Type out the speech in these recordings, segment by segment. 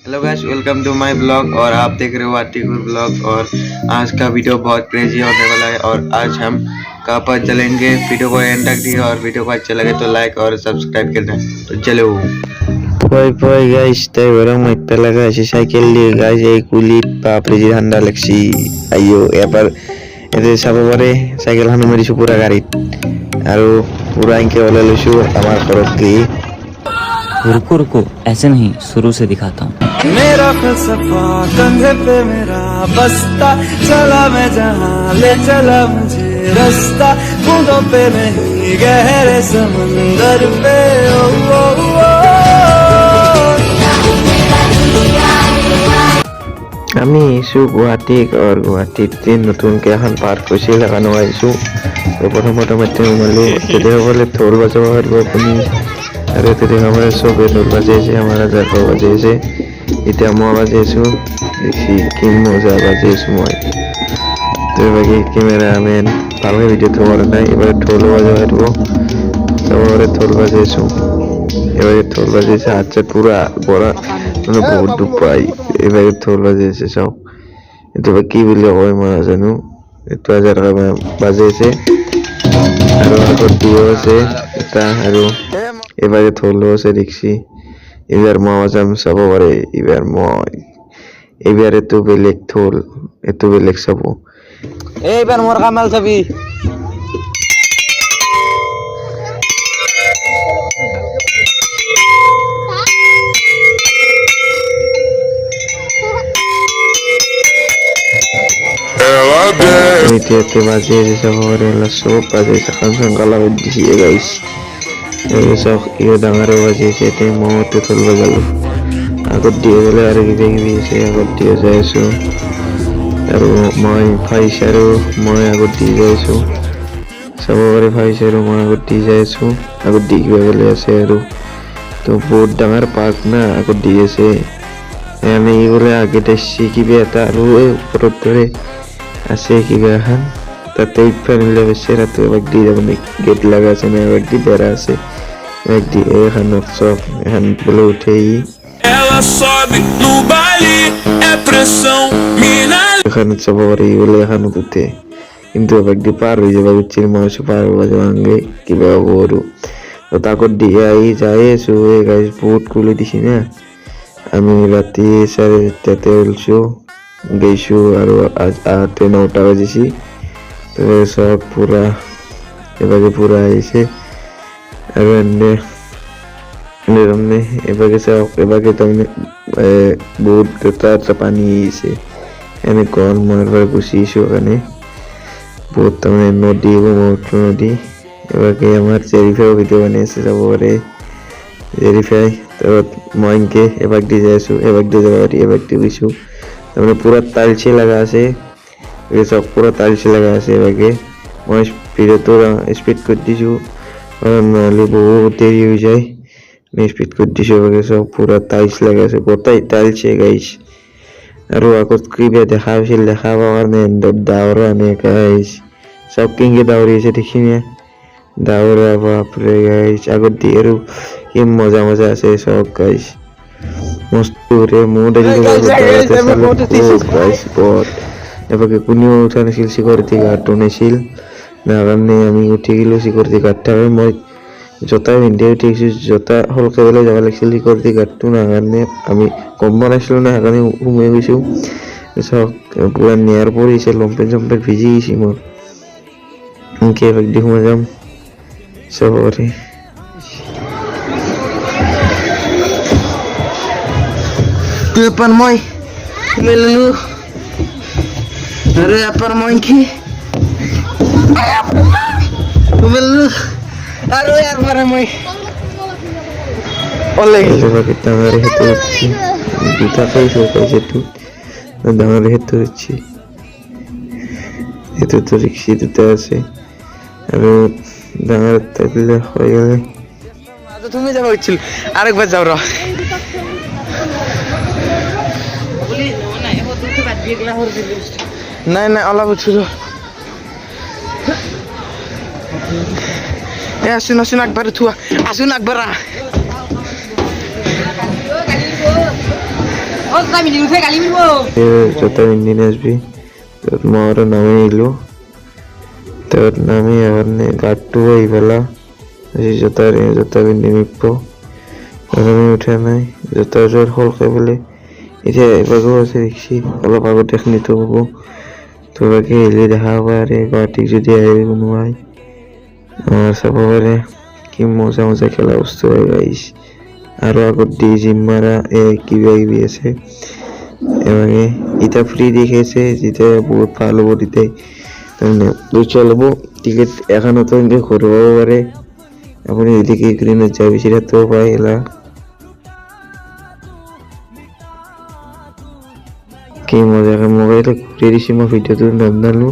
Hello guys, welcome to my blog. और आप देख रहे हो आतिकुर ब्लॉग। और आज का वीडियो बहुत क्रेजी होने वाला है। और आज हम कहाँ पर चलेंगे, वीडियो को एंड तक दिए। और वीडियो को अच्छा लगे तो लाइक और सब्सक्राइब करना। तो चलो পয় গাইস, তাই বরং একটা লাগা আছে সাইকেল দিয়ে গাইস এই কুলিত বাপরে যে ঠান্ডা লাগছি। আইও এবার এতে চাব পাৰে চাইকেল খানো মাৰিছো পুৰা গাড়ীত আৰু পুৰা ইনকে ওলাই লৈছো আমাৰ ঘৰত কি। रुको रुको, ऐसे नहीं, शुरू से दिखाता हूँ। मेरा फलसफा कंधे पे मेरा बस्ता, चला मैं जहाँ ले चला मुझे रास्ता, बूंदों पे नहीं गहरे समंदर पे। ओ, ओ, ओ, আমি আহিছো গুৱাহাটীত। আৰু গুৱাহাটীত নতুনকে এখন পাৰ্ক হৈছে লাগানো আহিছো। প্ৰথমতে সোমালো, তেতিয়াসকলে ঢোল বজাব পাৰিব আপুনি। আৰু তেতিয়া আমাৰ চবে ঢোল বাজাইছে, আমাৰ জাগা বাজাইছে। এতিয়া মই বাজাইছো, দেখি কি মজা বাজাইছো মই। তো বাকী কেমেৰামেন ভালকে ভিডিঅ'টো কৰা নাই। এবাৰ ঢোলো বাজাব পাৰিব, চবৰে ঢোল বাজাইছো। এবারে ঢোল বাজিয়েছে, হাত পুরা বড়া মানে বহুত দুখ পাই। এবারে ঢোল বাজিয়েছে সব। কিন্তু কি বলি কয় মই নাজানো। এইটো হাজাৰ বাজিয়েছে আৰু আগত দিও আছে এটা। আৰু এবাৰে ঢোলো আছে দেখছি। এবাৰ মই বাজাম চাব পাৰে। এবাৰ এইটো বেলেগ ঢোল, এইটো বেলেগ চাব। এইবার মোর কামাল চাবি। এতে বাজিয়েছে সবরে সব বাজিয়েছে। খান গালা দিছি গাইস। সব ইয়ে ডাঙারে বাজিয়েছে। এতে মতে ঢোল বাজালো। আগত দিয়ে গেলে আৰু কিবা কিবি আছে, আগত দিয়ে যাই আছো। আৰু মই ফাইছ আৰু মই আগত দি যাই আছো। সবৰে ফাইছ আৰু মই আগত দি যাই আছো। আগত দি কিবা গেলে আছে। আৰু তো বহুত ডাঙৰ পাৰ্ক না, আগত দি আছে। আমি এইবোলে আগে দেখছি কিবা এটা। আৰু এই ওপৰত ধৰে আছে কিবা এখন, তাতে ইফালে বেছে রাতে এবার দিয়ে যাবেন। গেট লাগা আছে না, এবার দিয়ে বেড়া আছে। এবার দিয়ে এখন চক এখন বলে উঠেই ela sobe no baile, é pressão, mina. এখানে সব করে বলে এখন উঠে। কিন্তু এবার দিয়ে পার হয়ে যাবে, বুঝছিস মানুষ পার হয়ে যাবে কিবা বড়। তো তাকর দিয়ে আই যায় শুয়ে গাছ বুট খুলে দিছি না। আমি রাতে 4:30 উঠছো গেছো। আৰু আহতে 9টা বাজিছি। তো সব পুৰা এবাৰে পুৰা আইছে। আৰু এনে এবাৰে সব এবাৰে তাৰমানে বহুত তাৰ পানী আহিছে। এনে কল মই এবাৰ গুচিছো কাৰণে বহুত তাৰমানে নদী, ব্ৰহ্মপুত্ৰ নদী। এবাৰে আমাৰ জেৰিফাই ভিডিঅ' বনাই আছে, যাব পাৰে জেরিফাই। তারপর মই ইনকে এবার দিয়ে যাইছো, এবার দিয়ে যাবার এবার দিয়ে গেছো। তারপরে পুরা তালছে লাগা আছে, সব পুরা তালছে লাগা আছে। এবারে মই ভিডিওটো স্পিড করে দিছো, কারণ নাহলে বহুত দেরি হয়ে যায়। স্পিড করে দিছো। এবারে সব পুরা টাইলস লাগা আছে, গোটাই টাইলছে গাইস। আৰু আগত কিবা দেখা হৈছিল, দেখা পাৱাৰ নে দাৱৰা নে গাইস। সব কিংকে দাউৰিছে দেখি নে, দাউৰা বাপৰে গাইস। আগত দিয়ে আৰু কি মজা মজা আছে সব গাইস। মস্ত রে মুড গাইস বট। এবারে কোনেও উঠা নাছিল, সিকিউরিটি গার্ড নাছিল না কাৰণে আমি উঠি গেলো। সিকিউরিটি গার্ডটা মই জোতা পিন্ধি উঠিছো, জোতা হলকে বেলে যাব লাগিছিল। সিকিউরিটি গার্ডটো না কাৰণে আমি গম পোৱা নাছিলো না, সেইকাৰণে সোমাই গৈছো। চব পুৰা নিয়াৰ পৰিছে, লম্পেন চম্পেন ভিজি গৈছে মোৰ। এনেকে এবাৰ দি সোমাই যাম চবৰে। Depan moy melulu. Dari apa moy ki? Melulu. Aduh ya para moy. Oleh. এবারে ডাঙারে হেঁটে যাচ্ছি, দুটা পাইছো পাইছে একটু ডাঙারে হেঁটে যাচ্ছি। এতে তো রিক্সি দুটো আছে। আর ডাঙার থাকলে হয়ে গেলে তুমি যাবা উচিল, আরেকবার যাও র। নাই নাই অলপ উঠিল। আসুন আসুন একবার থুয়া, আসুন একবার। জোতা পিন্ধি নাচবি মই নামি আহিলোঁ তাত নামি এখানে গাঁতটো আহি পেলা জোতা পিন্ধি নিব আমি উঠা নাই জোতাৰ যোৰ হ'ল খাই পেলাই এতিয়া এবাৰো আছে দেখছি অলপ আগত এখনিতো হ'ব তো বাকী আহিলে দেখা পাৰে গুৱাহাটীক যদি আহে কোনোবাই চাব পাৰে কি মজা মজা খেলা বস্তু আহিছে আৰু আগত দি জিম মাৰা কিবা কিবি আছে এবাৰে এতিয়া ফ্ৰী দেখাইছে যেতিয়া বহুত ভাল হ'ব তেতিয়া তাৰমানে পইচা ল'ব টিকেট এখনতো এনেকৈ ঘূৰাব পাৰে আপুনি যদি কি গ্ৰীণত যায় বিচাৰে তো পায় এলা কি মজাকে মোবাইলতে ঘূৰি দিছে মই ভিডিঅ'টো নাজানো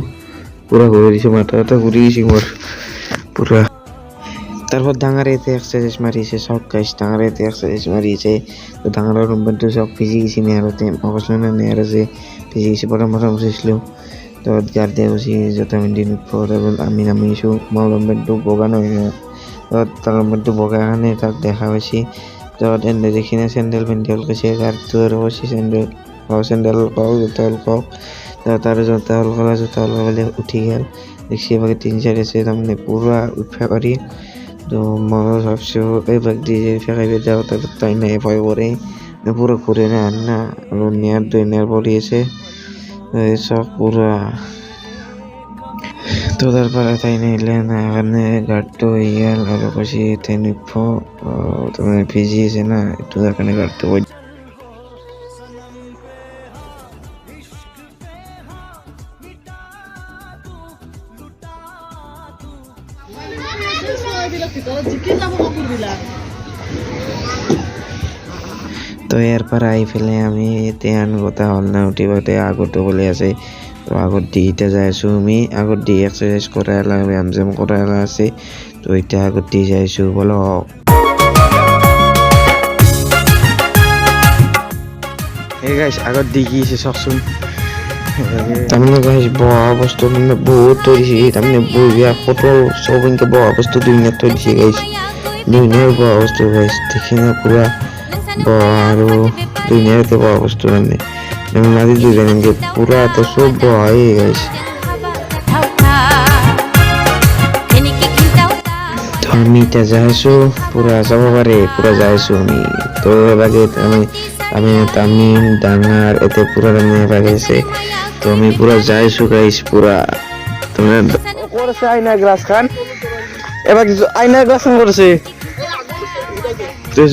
পুৰা ঘূৰি দিছে মাথা ঘূৰি দিছে মোৰ পুৰা তারপর ডাঙারে এতে এক্সারসাইজ মারিছে সব গাইস ডাঙারে এতে এক্সারসাইজ মারিছে তো ডাঙারের রুমবেন্টু সব ভিজি গেছি নেয়ারতে অবশ্যই না নেয়ার আছে ভিজি গেছি পরে মাথা মুছিছিলো তো গার দিয়ে বসি যত মিনিট পরে আমি নামিছো মোৰ রুমবেন্টু বগা নহয় না তো তার রুমবেন্টু বগা এখানে তাক দেখা পাইছি তো এনে দেখি না স্যান্ডেল পেন্ডেল কৈছে গারটো আর বসি স্যান্ডেল কও জোতা কও তো তার জোতা হল উঠি গেল দেখছি এবার 3-4 আছে তার পুরা উঠা পারি তো মই ভাবছো এইবাৰ ডিজে ফেকাইবে যাওঁ তাৰপিছত তাই নাই ভয় কৰে পুৰা ঘূৰে না না আৰু নেয়াৰ পৰি আছে চব পুৰা তো তাৰপৰা তাই নাহিলে না কাৰণে গাৰ্ডটো হৈ গ'ল আৰু কৈছে তাই নিব তাৰমানে ভিজি আছে না এইটো তাৰ কাৰণে গাৰ্ডটো তো ইয়াৰ পৰা আহি পেলাই আমি এতিয়া কথা হ'ল না উঠিবতে আগতো বলে আছে তো আগত দি এতিয়া যাই আছো আমি আগত দি এক্সাৰচাইজ কৰা ব্যায়াম জ্যাম কৰা আছে তো এতিয়া আগত দি যাই আছো বলো এই গাইস আগত দি গিয়েছে চকচোন তাৰমানে গাইস বহা বস্তু মানে বহুত থৈ দিছে তাৰমানে বঢ়িয়া ফটো চব এনেকৈ বহা বস্তু 2 মিনিট থৈ দিছে গাইস 2 মিনিট বহা বস্তু গাইস দেখি না পুৰা বহা আৰু 2 মিনিটতে বহা বস্তু মানে মাঝে দুজন এনেকৈ পুৰা তো চব বহাই গাইস তো আমি এতিয়া যাই আছো পুৰা যাব পাৰে পুৰা যাই আছো আমি তো এবাগে আমি তামিম ডাঙৰ এতে পুৰা মানে বাগেছে তো আমি পুৰা যাই আছো গাইস পুৰা তুমি করছে আইনা গ্লাস খান এবার আইনা গ্লাস খান করছে তুই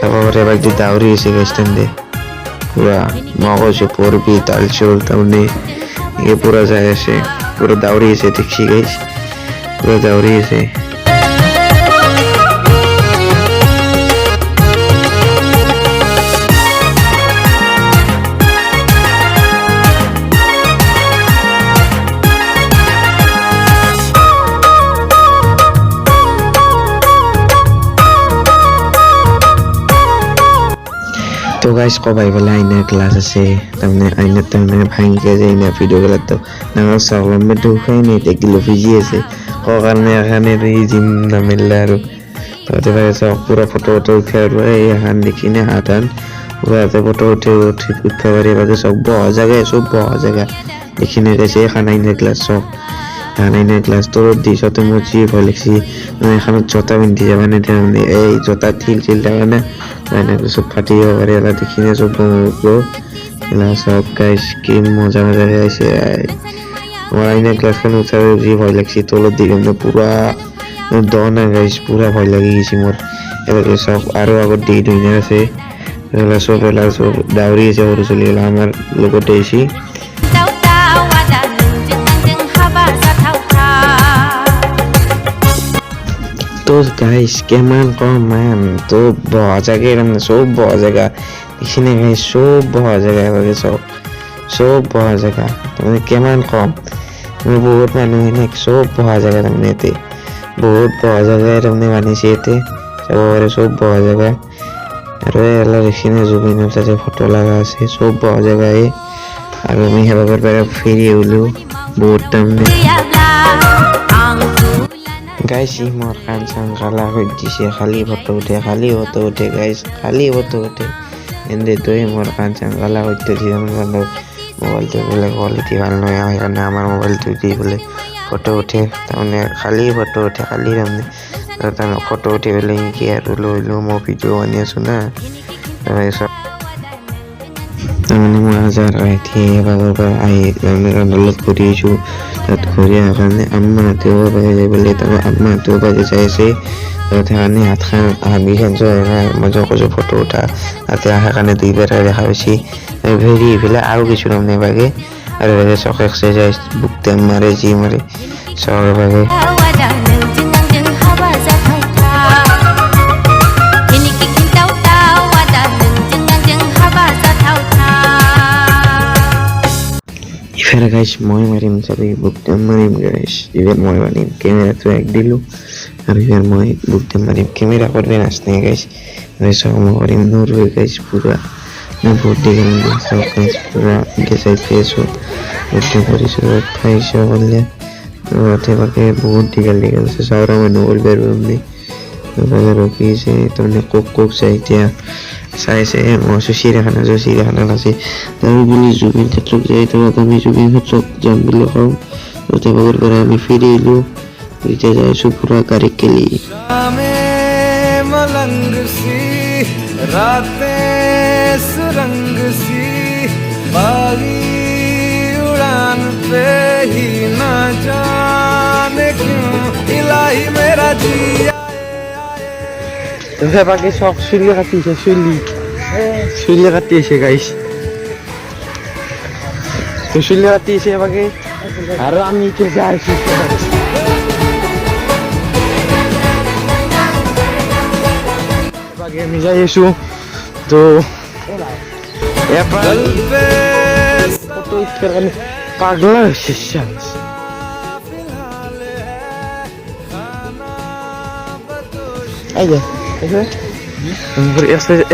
তারপরে এবার যে দাউরি এসে গেছেন দে পুরা মগজ পড়বি তাল চল তামনে এ পুরা যায় আসে পুরো দাউরি এসে দেখছি গাইস পুরো দাউরি এসে তো গাইস কবাই বলে আইনার ক্লাস আছে তারমানে আইনার তারমানে ভাঙিয়ে যায় না ভিডিও গেলে তো নাঙাল চাউলাম ঢুকাই নেই দেখলো ভিজি আছে কারণে এখানে জিম নামিলে আর তো সব পুরো ফটো উঠে এই হান দেখি না হাতান পুরো এত ফটো উঠতে পারি এবার সব বহা জায়গায় সব বহা জায়গা দেখি না গেছে এখানে আইনার ক্লাস সব আইনার ক্লাস তোর দিস তো মুচি ভয় লাগছি এখানে জোতা পিন্ধি যাবে না এই জোতা ঠিল যাবে না সব ফাটিয়ে পারে এলা দেখি না সব এলা সব গাইস কি মজা মজা গাইছে আমার আইনা ক্লাসখানে উঠাবে যে ভয় লাগছে তোলার দিকে পুরা দনা গাইস পুরা ভয় লাগে গেছি মোর এবার সব আরো আগত দিয়ে ধুইনা আছে এলা সব দাউরি আছে সরু চলি গেল আমার লগতে এসি তো গাইস কেমন কমান তো বহা জায়গা এরকম সব বহা জায়গা এখানে গাইস সব বহা জায়গা এবারে সব বহা জায়গা মানে কেমন কম মানে বহুত মানুষ এনে সব বহা জায়গা মানে এতে বহুত বহা জায়গা এরকম বানিয়েছে এতে সব বহা জায়গা আর এলা এখানে জুবিনের সাথে ফটো লাগা আছে সব বহা জায়গায় আর আমি হেবাবার বেড়া ফিরিয়ে হলো বহুত টাইম গাইস মোর কান চান কালা হয়ে দিছে খালি ফটো উঠে গাইস খালি ফটো উঠে এনে তই মোৰ কাণ চান কালা কৰি থৈছে মোবাইলটো বোলে কোৱালিটি ভাল নহয় সেইকাৰণে আমাৰ মোবাইলটো দি বোলে ফটো উঠে তাৰমানে খালি ফটো উঠে খালি তাৰমানে ফটো উঠি পেলাই কি আৰু লৈ মই ভিডিঅ' বনাই আছোঁ না তাৰমানে মই আজাৰ ৰাইঠি এবাৰৰ পৰা আহি তাৰমানে ৰান্ধলত ঘূৰি আহিছোঁ তাত ঘূৰি অহাৰ কাৰণে আম্মাহঁতেও বাজে যাই পেলাই তাৰমানে আম্মাহঁতেও বাজে যাই আছে তাত সেইকাৰণে হাতখন হামিখান মই কৈছোঁ ফটো উঠা তাতে সেইকাৰণে দুইবাৰ দেখা পাইছি ভেৰি পেলাই আৰু কিছু তাৰমানে বাগে আৰু চক এক্সাৰচাইজ বুক টেম মাৰে যি মাৰে চক বাগে ইফালে গাইছ মই মাৰিম চবেই বুক টেম মাৰিম গাইছ ইবাৰ মই মাৰিম কেমেৰাটো এক দিলোঁ আৰু ইবাৰ মই বুক টেম মাৰিম কেমেৰা কৰিবি নাচনে গাইছ চক মই কৰিম নৰৱে গাইছ পুৰা মই বহুত দীঘল চক গাইছ পুৰা গেছাই ফেছোঁ বুক টেম কৰিছোঁ খাইছোঁ কৰিলে বাকে বহুত দীঘল আছে চাউৰা মানুহ কৰিব পাৰিবনে ৰখিছে তাৰমানে কোক চাই এতিয়া চাইছে মই চিৰিয়াখানা আছে তাৰ বুলি জুবিন ক্ষেত্ৰত যাই তাত আমি জুবিন ক্ষেত্ৰত যাম বুলি কওঁ তাতে পৰা আমি ফিৰি আহিলোঁ এতিয়া যাই আছোঁ পুৰা গাড়ীত গেলি मलंग सी रातें सुरंग सी बागी उड़ान पे ही ना जाने क्यों इलाही मेरा जिया বাকি চক চুলি কাটিছে চুলি কাটিছে গাইছ চুলি কাটিছে বাকি আৰু আমি এতিয়া যাই আছোঁ বাকি আমি যাই আছোঁ তো এপাৰ ফটো উঠাৰ কাৰণে পাগলা হৈছে আইয়া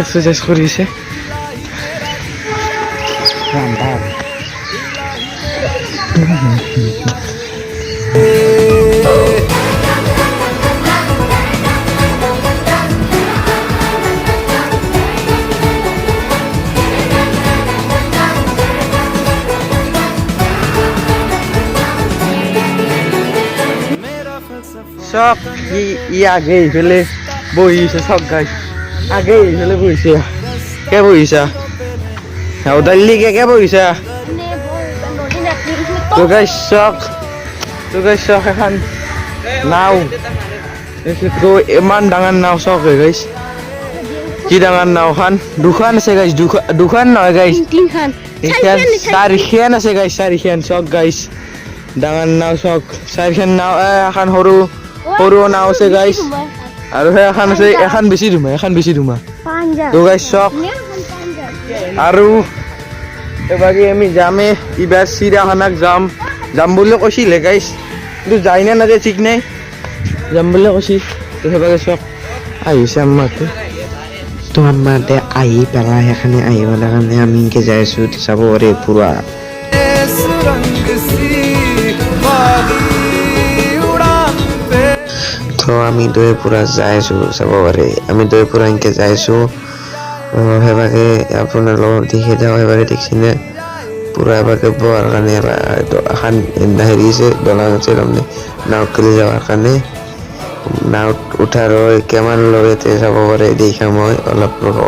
এক্সারসাইজ করেছে সব ই আগে ফেলে বহিছে সব গাছ আগে ফেলে বহিছে কে বহিছা দাল্লি কে বহিছা তো গাছ চক এখন নাও ইমান ডাঙৰ নাও চক হৈ গাইছ কি ডাঙৰ নাওখন দুখন আছে গাইছ দুখন নহয় গাইছ চাৰিখন আছে গাইছ চাৰিখন চক গাইছ ডাঙৰ নাও চক চাৰিখন নাও এখন সৰু নাও আছে গাইছ আৰু এখন আছে এখন বেছি ধুমা তো গাইছ চক আৰু এবাগে আমি যামে ইবাৰ চিৰিয়াখানাক যাম বুলি কৈছিলে গাইছ কিন্তু যাই নে নাযায় ঠিক নাই যাম বুলি কৈছি তো সেইবাগে চক আহিছে আম্মাহঁতে তো আম্মাহঁতে আহি পেলাই সেইখানে আহিবলৈ কাৰণে আমি এনেকৈ যাই আছোঁ চাব পাৰে পুৰা তো আমি দৈ পুৰা যাই আছোঁ চাব পাৰে আমি দৈ পুৰা এনেকৈ যাই আছোঁ সেইবাগে আপোনাৰ লগত দেখি যাওঁ সেইবাগে দেখিছেনে পুৰা এবাগে বোৱাৰ কাৰণে এখন হেৰি আছে দলং আছে তাৰমানে নাৱত খেলি যাবৰ কাৰণে নাৱত উঠাৰ কিমান লয় চাব পাৰে দেখা মই অলপ ৰ'ব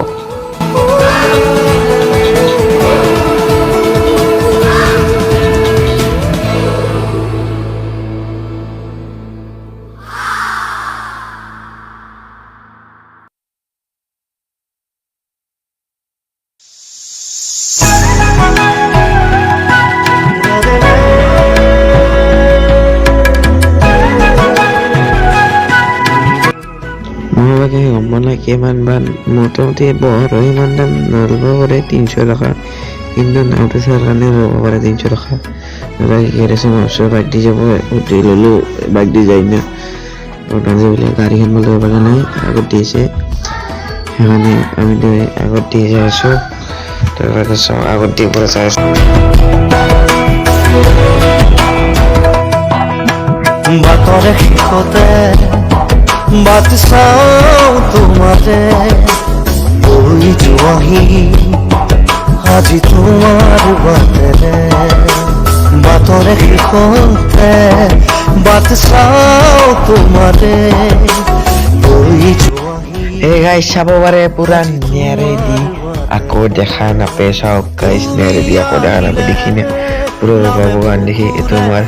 মানে কিমান বা মোটামুটি বহৰ ইমান দাম নল'ব পাৰে 300 টকা কিন্তু নাওটো চোৱাৰ কাৰণে ল'ব পাৰে 300 টকা আছে মই বাইক দি যাব উঠি ল'লোঁ বাইক দি যাই না আজি বোলে গাড়ীখন বোলে পালে নাই আগত দিছে সেইকাৰণে আমি আগত দি যাই আছোঁ তাৰপৰা চাওঁ আগত দি পৰা চাই আছোঁ বাতৰে শেষতে বাট চাওঁ তোমাৰে ওই জোয়াহি আজি তোমাৰ বাতৰে বাতৰে শেষতে বাত চাও তোমাৰে ওই জোয়াহি। এই গাইস চাব পাৰে পুৰা নেৰে দি আকৌ দেখা নাপে চাওক গাইস নেৰে দি আকৌ দেখা নাপে দেখিনে পুৰা বগা বগা দেখি এইটো আমাৰ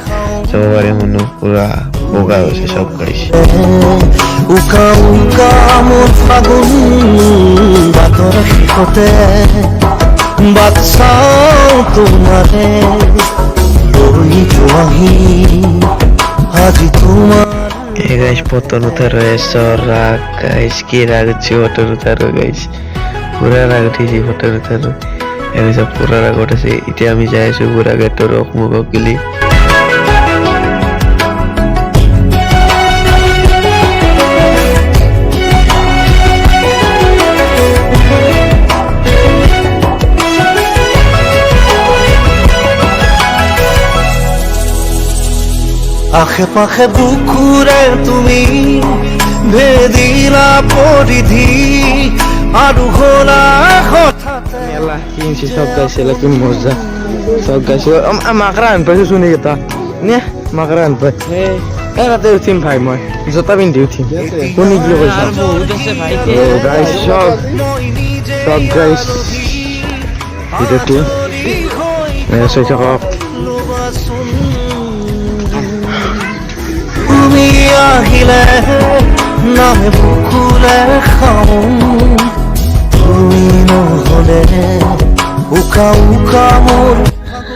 চাব পাৰে শুনো পুৰা বগা হৈছে চব গাইস। উকা উকা মোৰ ফাগুন বাতৰ শেষতে বাট চাও তোমাৰে ওই জোয়াহি আজি তোমাৰ। এই গাইস ফটোর উঠার হয়েছে রাগ গাইস কি রাগ হচ্ছে ফটোর উঠার গাইস পুরা রাগ উঠেছি ফটোর উঠার এমনি সব পুরা রাগ উঠেছে এটা আমি যাই আছি পুরা গেটর রক মুখ গেলি আশে পাশে বুকুৰে তুমি ভেদিলা পৰিধি আৰু হলা হঠাতে। মেলা কিনছি সব গাইছে কি মজা সব গাইছে মাকরা আনপাইছো শুনি এটা নে মাকরা আনপাই এরাতে উঠিম ভাই মই জোতা পিন্ধি উঠিম শুনি কি কৈছা বহুত আছে ভাই গাইস সব সব গাইস ভিডিওটি চাই থাকক। তুমি আহিলে নামে বুকুলে খাওঁ তুমি নহলে উকা উকা মোৰ।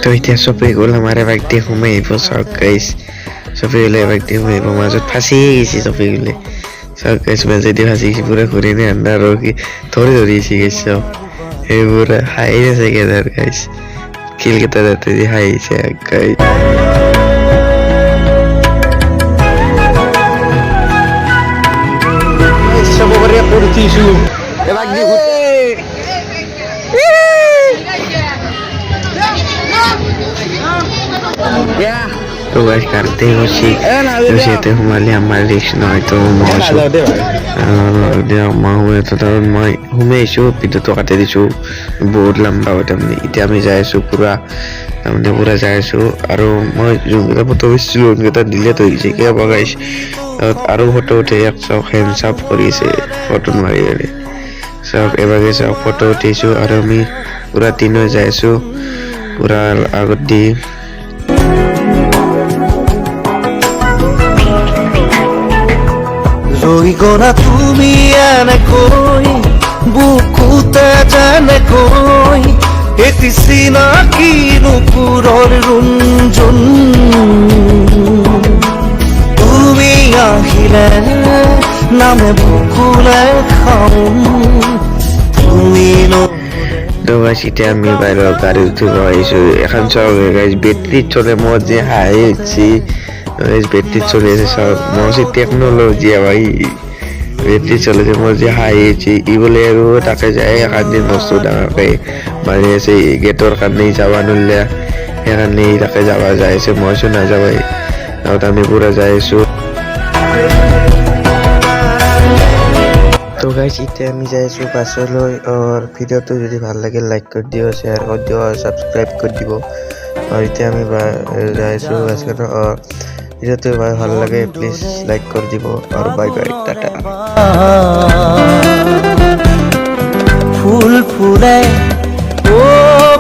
তো এতিয়া চবেই গ'ল আমাৰ বাইক দিয়ে সোমাই আহিব চাওক গাইছ চবেই গ'লে বাইক দিয়ে সোমাই আহিব মাজত ফাঁচিয়ে গৈছে চবেই গ'লে চাওক গাইছ মাজেদি ফাঁচি গৈছে পুৰা ঘূৰি নে আন্ধাৰ কি ধৰি আহিছে গাইছ চব সেইবোৰ হাঁহি আছে কেইটাৰ গাইছ শিলকেইটা তাতে দি হাঁহিছে গাইছ। তো গাইস কাটতে বসি বসেতে হুমালি আমার রিক্স নয় তো মা হুমে তো তখন মই হুমে এসো ভিডিওটো কাটি দিছো বহুত লম্বা হয় তাৰমানে এতিয়া আমি যাই আছো পুৰা তাৰমানে পুৰা যাই আছো আৰু মই যোনকেইটা ফটো উঠিছিলো সেইকেইটা ডিলেট হৈ গৈছে কিয় গাইছ আৰু ফটো উঠে এক চক হেণ্ডছ আপ কৰিছে ফটো মাৰি মাৰি চব এবাগে চব ফটো উঠিছো আৰু আমি পুৰা তিনিও যাই আছো পুৰা আগত দি ৰৈ গলা তুমি এনেকৈ বুকুতে যেনেকৈ এটি চিনাকি নুপুৰৰ ৰুণজুন তুমি আহিলে নামে বুকুলে খাওঁ তুমি তো গাইছ এতিয়া আমি বাহিৰৰ গাড়ী উঠিব আহিছো এখন চাওক গাইছ বেটাৰীত চলে মই যে হাঁহি উঠছি বেটাৰীত চলি আছে চাওক মই টেকন'লজি ভাই বেটাৰী চলিছে মই যে হাঁহি উঠছি ই বোলে আৰু তাকে যায় এখান বস্তু ডাঙৰকৈ মাৰি আছে গেটৰ কাৰণে যাব নোৱাৰিলে সেইকাৰণে তাকে যাব যাই আছে মইচোন নাযাবাই আৰু আমি পুৰা যাই আছো। তো গাইস এতিয়া আমি যাই আছো বাছলৈ আর ভিডিওটো যদি ভাল লাগে লাইক করে দিও শেয়ার করে দিও আর সাবস্ক্রাইব করে দিব আর এতিয়া আমি যাই আছো বাছখানে আর ভিডিওটো ভাল লাগে প্লিজ লাইক করে দিব আর বাই বাই টাটা। ফুল ফুলে